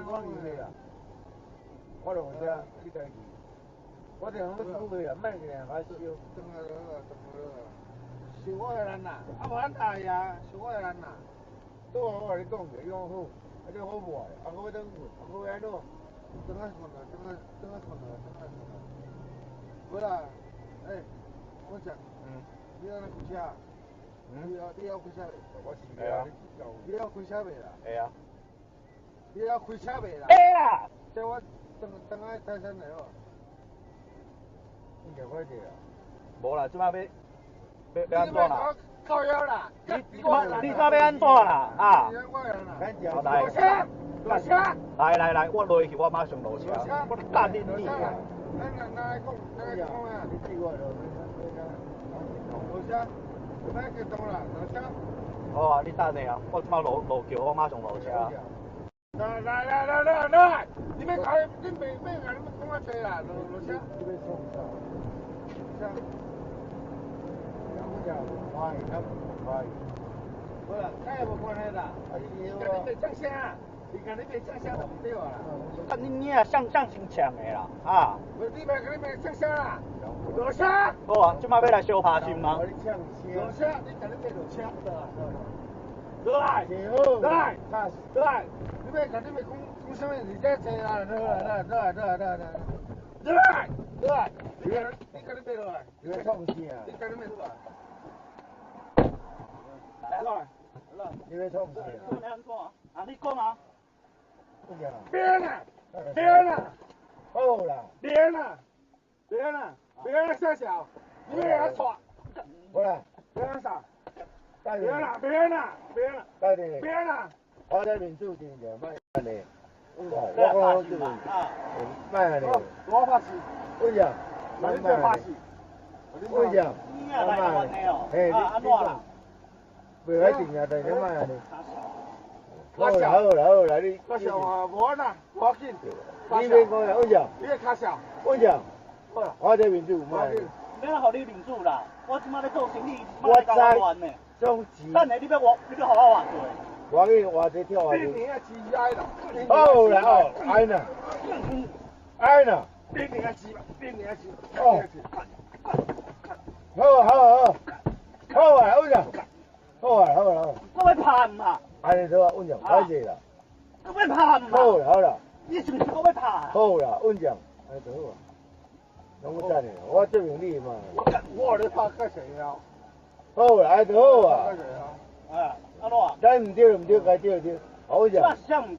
讲你去啊，我就这你家己，我就好煮去啊，卖个人较烧。是我的人呐，啊无咱大爷，是我的人呐。都我甲你讲者，你讲好，啊这好卖，啊我要等运，啊我要安怎？等下看了，等下看了。好啦，我讲，你要开车？你要开车？我是啊，你要开车未啦？会啊。你要开车未啦？会啦。这我等下再上来哦。你就快点啊！无啦，即摆要安怎啦？靠腰啦！你怎要安怎啦？啊！落车！落车！来，我落去，我马上落车。我打你你。咱讲啊！你记我落车，别激动啦，落车。好啊，你等下啊，我即摆落桥，我马上落车。来！你别搞，你别讲我济啦，落车。你别冲啥？车。快，好啦，那也无关系啦。你别唱声啊！你讲你别唱声就唔对啊。啊，你啊像真强的啦，啊！你别唱声啦，落车。好啊，即摆要来相拍心吗？落车，你讲你别落车，落来，你别讲什么？你这车啦，落来，你讲你别落来，你别创啥？你讲你别落来。来，你要创啥？啊，你讲啊。别啦！好啦。别啦，小小，你别来闯。好啦。别上。别啦。别啦。我在民主店就卖安尼。我讲对。卖安尼。我发誓。为啥？你别发誓。为啥？你啊来安尼哦。嘿，安怎啦？袂歹定啊，但是卖安尼。好啦，你。我笑啊，无啦，无要紧。你免讲啦，为啥？你个卡笑。为啥？好啦，我这民主卖。免互你民主啦，我即摆咧做生意，我在搞乱呢。总之。等下你要互我换做。我给换这跳下去。你啊，鸡哀啦。好啦，哀呐。哀呐。边年啊，哦。好啊，为啥？好啊。我要拍嘛。安尼做啊，稳重，歹势啦。我要拍嘛。好啦。你是毋是我要拍？好啦，稳重，安尼就好啊。拢我等你，我证明你嘛。我咧拍较谁啊？好啦，安尼就好啊。啊，安怎？该唔对，该对。好呀。